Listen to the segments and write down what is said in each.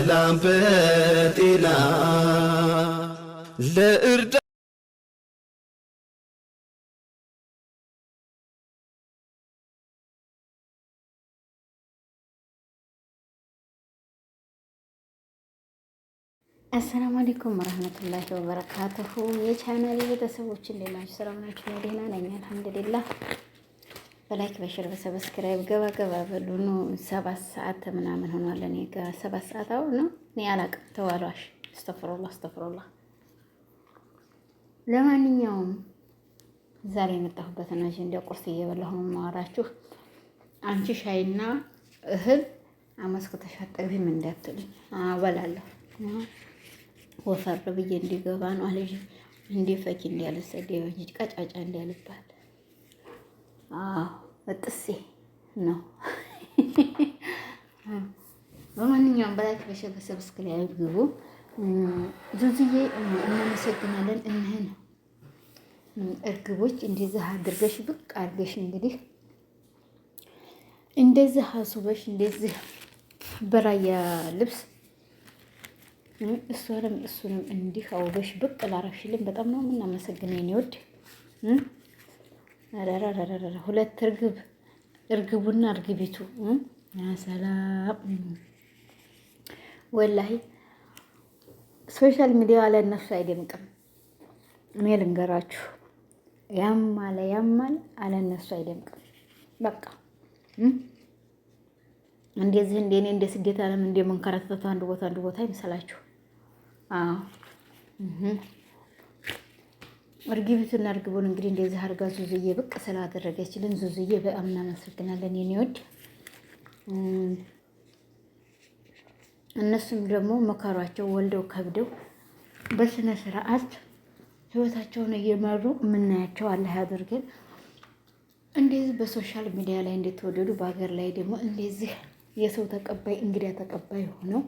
በሰላም በጤና ለእርዳ አሰላሙ አለይኩም ወራህመቱላሂ ወበረካቱሁ። የቻናሌ ቤተሰቦች እንዴት ናችሁ? ሰላም ናችሁ? እኔ ደህና ነኝ አልሐምዱሊላህ። በላይክ በሽር በሰብስክራይብ ገባ ገባ በሉ። ኑ 7 ሰዓት ምናምን ሆኗል። እኔ ጋር 7 ሰዓት አሁን ነው። እኔ አላቅም ተዋሏሽ። አስተፍሩላህ። ለማንኛውም ዛሬ የመጣሁበት ነው እንደ ቁርስ እየበላሁ ነው የማወራችሁ። አንቺ ሻይና እህል አመስኩተሽ አጠግቢም እንዳትሉኝ አበላለሁ። ወፈር ብዬ እንዲገባ ነው አለኝ። እንደ ፈኪ እንዲያልሰደኝ ቀጫጫ እንዲያልባል። እጥሴ ነው። በማንኛውም በላይክ በሰብስክራይብ ግቡ። ዙዙዬ እናመሰግናለን። እነህን እርግቦች እንደዚህ አድርገሽ ብቅ አድርገሽ እንግዲህ እንደዚህ አሱበሽ እንደዚህ በራያ ልብስ እሱንም እንዲህ አውበሽ ብቅ ላረግሽልን በጣም ነው የምናመሰግነው። የኔ ውድ ሁለት እርግቡና እርግቢቱ ሰላም። ወላሂ ሶሻል ሚዲያ አለ እነሱ አይደምቅም። እኔ ልንገራችሁ፣ ያማል አለ እነሱ አይደምቅም። በቃ እንደዚህ እንደኔ እንደ ስደት ዓለም እንደ መንከራተቱ አንድ ቦታ ይመስላችሁ? አዎ እርግቢቱና እርግቡን እንግዲህ እንደዚህ አድርጋ ዙዙዬ ብቅ ስላደረገችልን ዙዙዬ በጣም እናመሰግናለን የኔ ወድ። እነሱም ደግሞ መከሯቸው ወልደው ከብደው በስነ ስርዓት ህይወታቸውን እየመሩ የምናያቸው አላህ ያድርገን። እንደዚህ በሶሻል ሚዲያ ላይ እንደተወደዱ በሀገር ላይ ደግሞ እንደዚህ የሰው ተቀባይ እንግዳ ተቀባይ ሆነው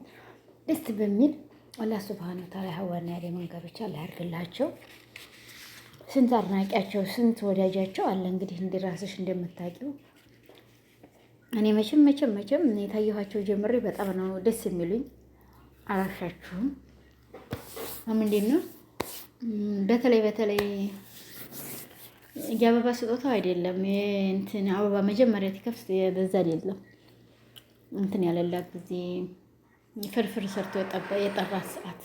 ደስ በሚል አላህ ሱብሃነሁ ወተዓላ ሀዋና ያለ መንገዶች አላህ ያድርግላቸው። ስንት አድናቂያቸው ስንት ወዳጃቸው አለ። እንግዲህ እንዲራስሽ እንደምታውቂው እኔ መቼም የታየኋቸው ጀምሬ በጣም ነው ደስ የሚሉኝ። አላሻችሁም? ምንድን ነው በተለይ የአበባ ስጦታው አይደለም እንትን አበባ መጀመሪያ ትከፍት በዛ አይደለም እንትን ያለላት ጊዜ ፍርፍር ሰርቶ የጠራት ሰዓት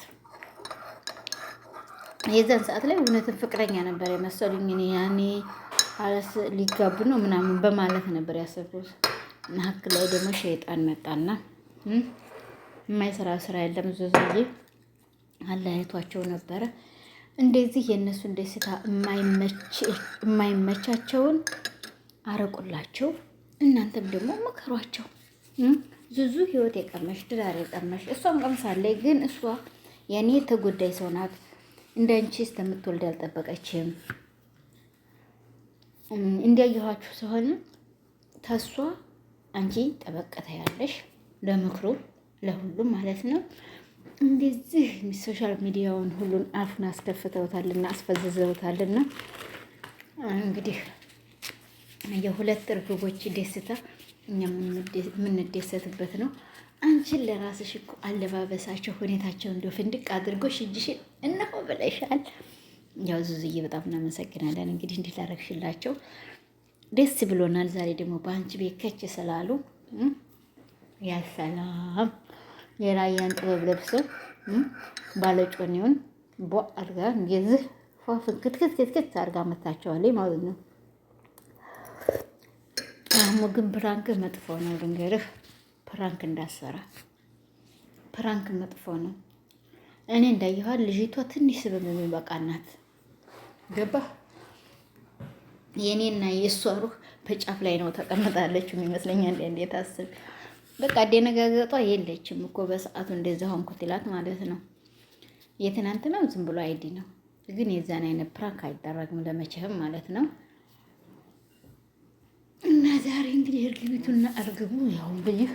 የዛን ሰዓት ላይ እውነትን ፍቅረኛ ነበር የመሰሉኝ። እኔ ያኔ አለስ ሊጋቡ ነው ምናምን በማለት ነበር ያሰብኩት። መሀከል ላይ ደግሞ ሸይጣን መጣና የማይሰራ ስራ የለም ዙዙዬ አለያይቷቸው ነበረ። እንደዚህ የእነሱን ደስታ የማይመቻቸውን አረቁላቸው። እናንተም ደግሞ መከሯቸው። ዙዙ ህይወት የቀመሽ ትዳር የቀመሽ እሷም ቀምሳለች። ግን እሷ ያኔ ተጎዳይ ሰው ናት። እንዳንቺ እስከምትወልድ አልጠበቀችም። እንዲያየኋችሁ ስለሆነ ተሷ አንቺ ጠበቀታ ያለሽ ለምክሩ ለሁሉም ማለት ነው። እንደዚህ ሶሻል ሚዲያውን ሁሉን አፉን አስከፍተውታልና አስፈዝዘውታልና እንግዲህ የሁለት እርግቦች ደስታ እኛ የምንደሰትበት ነው። አንቺን ለራስሽ እኮ አለባበሳቸው ሁኔታቸው እንዲሁ ፍንድቅ አድርጎሽ እጅሽን እነሆ ብለሻል። ያው ዙዙዬ በጣም እናመሰግናለን። እንግዲህ እንዲህ ላረግሽላቸው ደስ ብሎናል። ዛሬ ደግሞ በአንቺ ቤት ከች ስላሉ ያሰላም የራያን ጥበብ ለብሰው ባለጮኔውን ቦ አድርጋ እንደዚህ ፏፍን ክትክት አድርጋ መታቸዋለች ማለት ነው። አህሙ ግን ፕራንክ መጥፎ ነው ልንገርህ። ፕራንክ እንዳሰራ ፕራንክ መጥፎ ነው። እኔ እንዳየኋት ልጅቷ ትንሽ ስብብ የሚበቃናት ገባህ? የኔና የእሷ ሩህ በጫፍ ላይ ነው ተቀምጣለች የሚመስለኝ። እንዴት አስብ በቃ አደነጋገጧ የለችም እኮ በሰዓቱ እንደዛ ሆንኩት ይላት ማለት ነው። የትናንትናው ዝም ብሎ አይዲ ነው፣ ግን የዛን አይነት ፕራንክ አይደረግም ለመቼህም ማለት ነው። እና ዛሬ እንግዲህ እርግቢቱና እርግቡ ያው ብይህ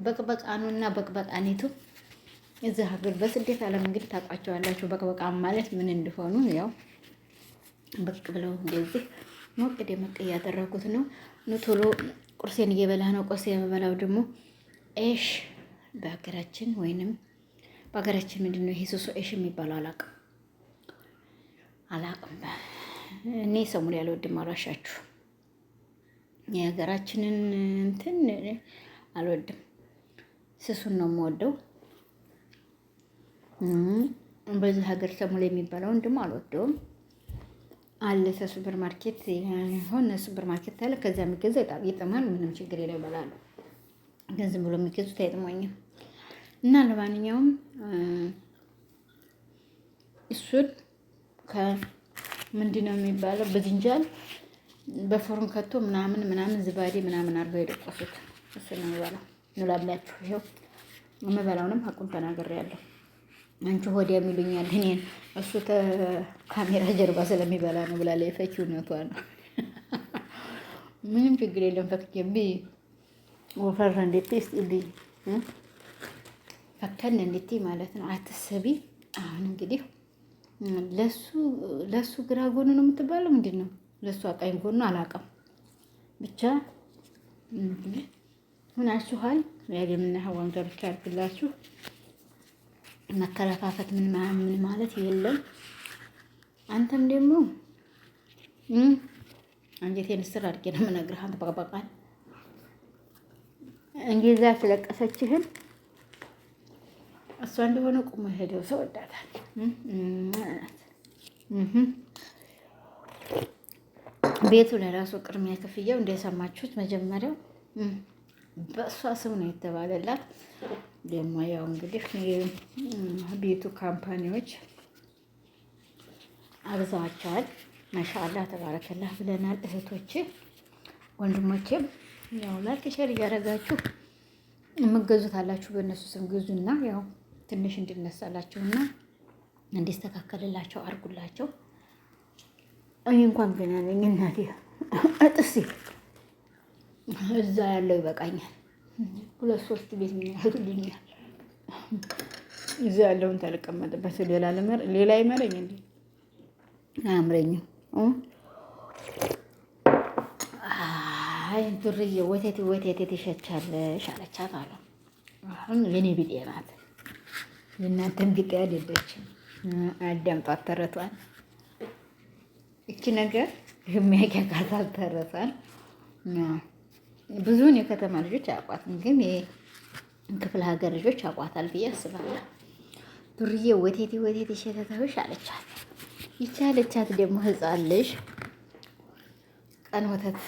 በቅበቃኑና በቅበቃኒቱ እዚህ ሀገር በስደት ዓለም እንግዲህ ታውቋቸዋላችሁ። በቅበቃ ማለት ምን እንደሆኑ ያው ብቅ ብለው እንደዚህ ሞቅ ደመቅ እያደረጉት ነው። ቶሎ ቁርሴን እየበላ ነው። ቁርሴ የበላው ደግሞ ኤሽ በሀገራችን ወይንም በሀገራችን ምንድን ነው ይሄ ሱሱ ኤሽ የሚባለው አላቅም። እኔ ሰሙን ያልወድም አልዋሻችሁ። የሀገራችንን እንትን አልወድም፣ ስሱን ነው የምወደው። በዚህ ሀገር ሰሙላ የሚባለውን ደግሞ አልወደውም። አለ ሱፐር ማርኬት ሆነ ሱፐር ማርኬት አለ። ከዛ የሚገዛ ይጥማል፣ ምንም ችግር የለው ይበላሉ። ግን ዝም ብሎ የሚገዙት አይጥሞኝም። እና ለማንኛውም እሱን ከምንድን ነው የሚባለው በዝንጃል በፎርም ከቶ ምናምን ዝባዴ ምናምን አድርገው የደቆሱት እሱ ነው የሚበላው። ኑላላችሁ ይኸው የምበላውንም ሀቁን ተናግሬያለሁ። አንቺ ሆድ የሚሉኛል እኔን እሱ ካሜራ ጀርባ ስለሚበላ ነው ብላለች። ፈኪ እውነቷ ነው። ምንም ችግር የለም። ፈክጀቢ ወፈር እንዴት ይስጥልኝ ፈከን እንዴት ማለት ነው። አትሰቢ። አሁን እንግዲህ ለሱ ግራ ጎኑ ነው የምትባለው ምንድን ነው? ለሱ አቃኝ ጎኑ አላውቅም። ብቻ ሁናችኋል። ያለምና ሀዋን ገብቻ አድርግላችሁ መከረፋፈት ምን ማለት የለም። አንተም ደግሞ አንጀቴን ስር አድርጌ ነው የምነግርህ። አንተ በቃ እንግሊዛ ስለቀሰችህን እሷ እንደሆነ ቁሞ ሄደው ሰው ወዳታል። ቤቱ ለራሱ ቅድሚያ ክፍያው እንደሰማችሁት መጀመሪያው በእሷ ስም ነው የተባለላት። ደግሞ ያው እንግዲህ ቤቱ ካምፓኒዎች አብዛዋቸዋል። ማሻአላህ ተባረከላህ ብለናል። እህቶቼ ወንድሞቼም ያው ላይክ ሼር እያደረጋችሁ የምትገዙት አላችሁ በእነሱ ስም ግዙና ያው ትንሽ እንዲነሳላችሁና እንዲስተካከልላቸው አድርጉላቸው። እኔ እንኳን ገና ነኝ እናቴ እጥሲ እዛ ያለው ይበቃኛል። 2-3 ቤት ምን ያህልልኛል። እዛ ያለውን ተለቀመጥበት ሌላ ይመረኝ እንዴ? አያምረኝም። አይ ዱርዬ ወተት ትሸቻለሽ አለቻት አሉ። አሁን የኔ ቢጤ ናት፣ የእናንተን ቢጤ አይደለችም። አዳምጧት ተረቷል። እቺ ነገር የሚያጋጋታል ተረቷል። ብዙውን የከተማ ልጆች አያውቋትም፣ ግን የክፍለ ሀገር ልጆች አውቋታል ብዬ አስባለሁ። ዱርዬ ወቴቴ ሸተተውሽ አለቻት። ይቺ አለቻት ደግሞ ህፃን ልጅ ቀን ወተት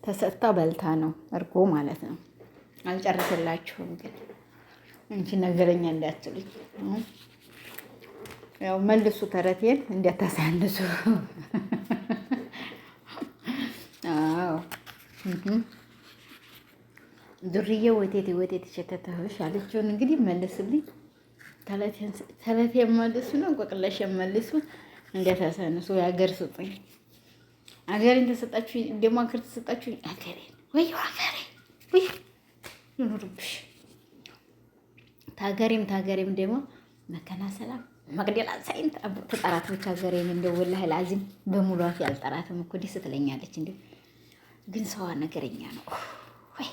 ተሰጥታ በልታ ነው፣ እርጎ ማለት ነው። አልጨርስላችሁም ግን እንቺ ነገረኛ እንዳትሉኝ። ያው መልሱ ተረቴን እንዳታሳንሱ። አዎ ዱርዬ ወቴቴ ሸተተውሽ አለችውን። እንግዲህ መልስልኝ። ተረቴን መልሱ ነው እንቆቅለሽ መልሱ። እንዳታሳንሱ። የሀገር ስጡኝ። አገሬን ተሰጣችሁ ደግሞ አገር ተሰጣችሁ። አገሬን ወይ ይኑርብሽ። ታገሬም ደግሞ መከና ሰላም መቅደላ ሳይንት ተጠራት ብቻ አገሬን እንደው ወላሂ ላዚም በሙሏት ያልጠራትም እኮ ደስ ትለኛለች። እንዴ ግን ሰዋ ነገረኛ ነው ወይ?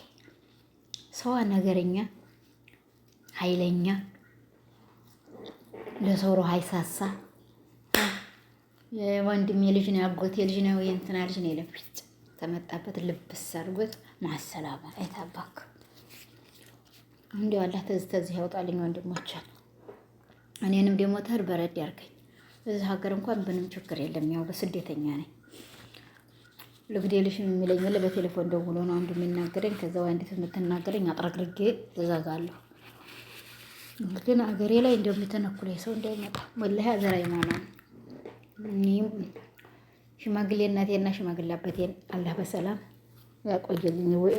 ሰዋ ነገረኛ ኃይለኛ ለሰው ሩህ አይሳሳ። የወንድሜ ልጅ ነው ያጎቴ ልጅ ነው የእንትና ልጅ ነው የለብት ተመጣበት ልብስ አድርጎት ማሰላማ አይታባክ። እንዲያው አላህ ተዚህ ያውጣልኝ ወንድሞቻችን። እኔንም ደግሞ ተር በረድ ያርገኝ። እዚህ ሀገር እንኳን ምንም ችግር የለም። ያው በስደተኛ ነኝ። ልግዴልሽ የሚለኝ ወለ በቴሌፎን ደውሎ ነው አንዱ የሚናገረኝ። ከዛ ወይ አንዲት የምትናገረኝ አጥረግርጌ እዘጋለሁ። ግን ሀገሬ ላይ እንደምትነኩለኝ ሰው እንዳይመጣ ወላሂ አዘራይ ማና እኔም ሽማግሌ እናቴና ሽማግሌ አባቴን አላህ በሰላም ያቆየልኝ። ወይ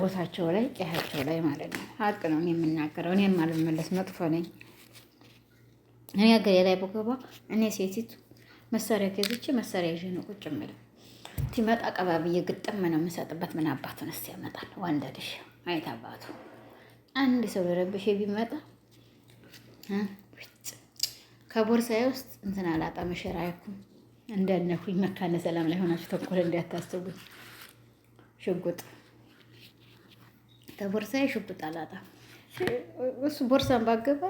ቦታቸው ላይ ቀያቸው ላይ ማለት ነው። ሀቅ ነው የምናገረው። እኔን ማልመለስ መጥፎ ነኝ። እኔ ሀገሬ ላይ በገባ እኔ ሴቲቱ መሳሪያ ገዝቼ መሳሪያ ይዤ ነው ቁጭ የምለው። ሲመጣ ቀባብዬ ግጥም ነው የምሰጥበት። ምን አባቱን እስኪ ያመጣል ወንደልሽ አይት አባቱ አንድ ሰው ለረብሼ ቢመጣ ከቦርሳዬ ውስጥ እንትን አላጣ መሸራይኩም እንዳነኩኝ መካነ ሰላም ላይ ሆናችሁ ተንኮል እንዳታስቡኝ። ሽጉጥ ተቦርሳዬ ሽጉጥ አላጣም። እሱ ቦርሳን ባገባ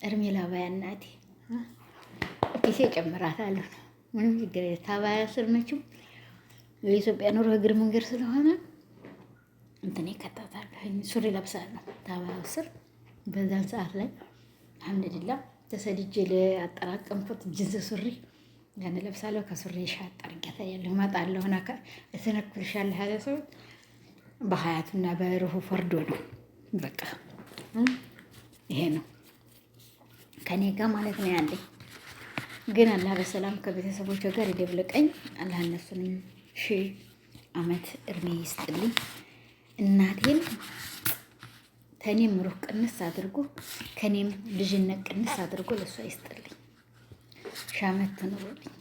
እርሜ ላባያ እናቴ ኪሴ ጨምራታለሁ። ምንም ችግር የለም። ታባያ ስር መቼም የኢትዮጵያ ኑሮ እግር መንገድ ስለሆነ እንትን ይከታታል። ሱሪ ለብሳለሁ ታባያ ስር በዛን ሰዓት ላይ አልሐምዱሊላህ ተሰድጄ ለአጠራቀምኩት ጅንስ ሱሪ ያን ለብሳለሁ። ከሱሪ ሻጥ አርጋታ ያለው እመጣለሁ እና እተነኩልሻለሁ ያለ ሰው በሀያቱና በሩሁ ፈርዶ ነው። በቃ ይሄ ነው ከኔ ጋር ማለት ነው ያለኝ። ግን አላህ በሰላም ከቤተሰቦቿ ጋር ይደብልቀኝ። አላህ እነሱንም 1000 ዓመት እድሜ ይስጥልኝ። እናቴን ተኔም ሩህ ቅንስ አድርጎ ከኔም ልጅነት ቅንስ አድርጎ ለሷ ይስጥልኝ። 1000 ዓመት ትኖርልኝ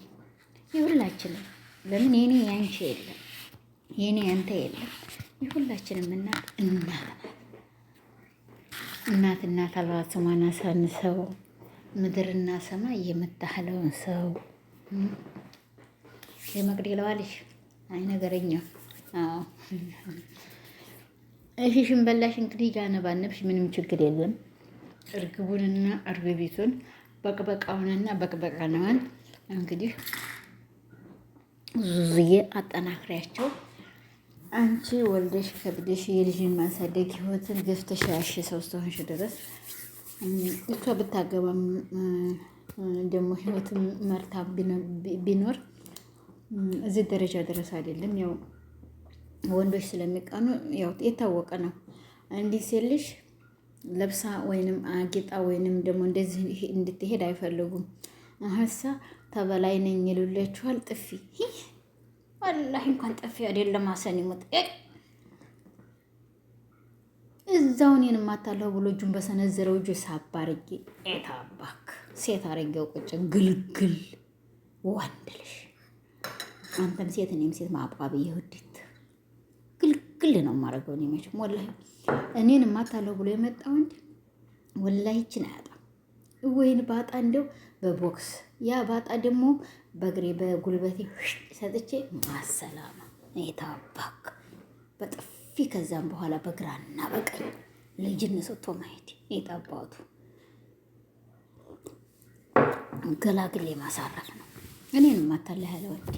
የሁላችንም። ለምን የኔ ያንቺ የለም፣ የኔ ያንተ የለም። የሁላችንም እናት አልባ ስሟን አሳንሰው ምድርና ሰማይ የምታህለውን ሰው የመቅደላዋ ልጅ አይ ነገረኛ። እሺ ሽንበላሽ እንግዲህ ያነባነብሽ ምንም ችግር የለም። እርግቡንና እርግቢቱን በቅበቃውንና በቅበቃናዋን እንግዲህ ዙዙዬ አጠናክሪያቸው። አንቺ ወልደሽ ከብደሽ የልጅን ማሳደግ ህይወትን ገፍተሽ ያሽ ሰው ስተሆንሽ ድረስ እሷ ብታገባም ደግሞ ህይወትን መርታ ቢኖር እዚህ ደረጃ ድረስ አይደለም። ያው ወንዶች ስለሚቃኑ ያው የታወቀ ነው። እንዲህ ሲልሽ ለብሳ ወይንም አጊጣ ወይንም ደግሞ እንደዚህ እንድትሄድ አይፈልጉም። አሀሳ ተበላይ ነኝ ይሉላችኋል። ጥፊ ወላሂ እንኳን ጥፊ አይደለም አሰን ይሞት እዛው እኔን ማታለው ብሎ እጁን በሰነዘረው እጁ ሳባርጌ ኤታባክ ሴት አረጋው ቁጭ ግልግል ወንድልሽ አንተም ሴት እኔም ሴት ማባብ ይሁዲት ግልግል ነው ማረገው። እኔ መቼም ወላሂ እኔን ማታለው ብሎ የመጣው እንዴ ወላሂ እቺን አያጣም። ወይን ባጣ እንደው በቦክስ ያ ባጣ ደግሞ በእግሬ በጉልበቴ ሰጥቼ ማሰላማ ኤታባክ በጥፊ ከዛም በኋላ በግራና በቀኝ ልጅን ሰጥቶ ማየት የጣባቱ ገላግሌ ማሳረፍ ነው። እኔንም ማታለህ ያለ ወዲ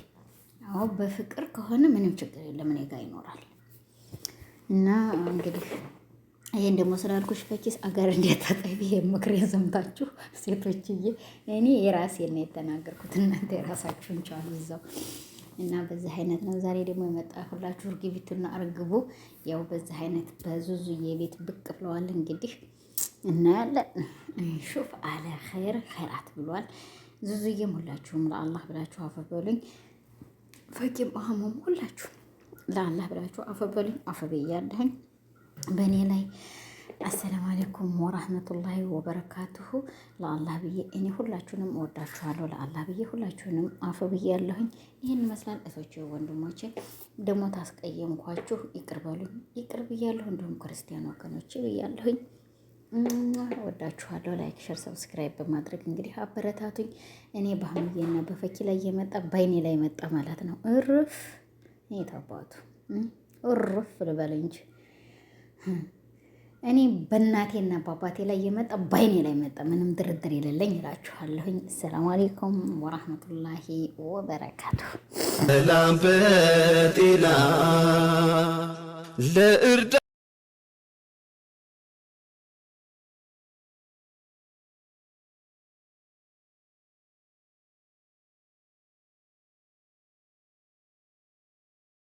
አዎ በፍቅር ከሆነ ምንም ችግር የለም እኔ ጋር ይኖራል። እና እንግዲህ ይሄን ደግሞ ስላልኩሽ ፈኪስ አገር እንዲያታጠቢ ምክሬን ሰምታችሁ ሴቶችዬ፣ እኔ የራሴን ነው የተናገርኩት፣ እናንተ የራሳችሁን ቻሉ እዛው። እና በዚህ አይነት ነው ዛሬ ደግሞ የመጣሁላችሁ። እርግቢቱና እርግቡ ያው በዚህ አይነት በዙዙዬ ቤት ብቅ ብለዋል። እንግዲህ እናያለን። ሹፍ አለ ኸይር ኸይራት ብሏል። ዙዙዬም ሁላችሁም ለአላህ ብላችሁ አፈበሉኝ። ፈኪም አህሙም ሁላችሁ ለአላህ ብላችሁ አፈበሉኝ። አፈበያለሁኝ በእኔ ላይ። አሰላሙ አለይኩም ወራህመቱላሂ ወበረካቱሁ። ለአላህ ብዬ እኔ ሁላችሁንም እወዳችኋለሁ። ለአላህ ብዬ ሁላችሁንም አፈ ብያለሁኝ። ይህን ይመስላል እህቶቼ ወንድሞቼ። ደግሞ ታስቀየምኳችሁ ይቅር በሉኝ፣ ይቅር ብያለሁ። እንዲሁም ክርስቲያን ወገኖቼ ብያለሁኝ። እወዳችኋለሁ። ላይክ፣ ሸር፣ ሰብስክራይብ በማድረግ እንግዲህ አበረታቱኝ። እኔ በአህሙዬና በፈኪ ላይ የመጣ ባይኔ ላይ መጣ ማለት ነው። እርፍ የታባቱ እርፍ ልበል እንጂ እኔ በእናቴና በአባቴ ላይ የመጣ ባይኔ ላይ መጣ። ምንም ድርድር የሌለኝ እላችኋለሁኝ። አሰላሙ አለይኩም ወራህመቱላሂ ወበረካቱ። ሰላም በጤና ለእርዳ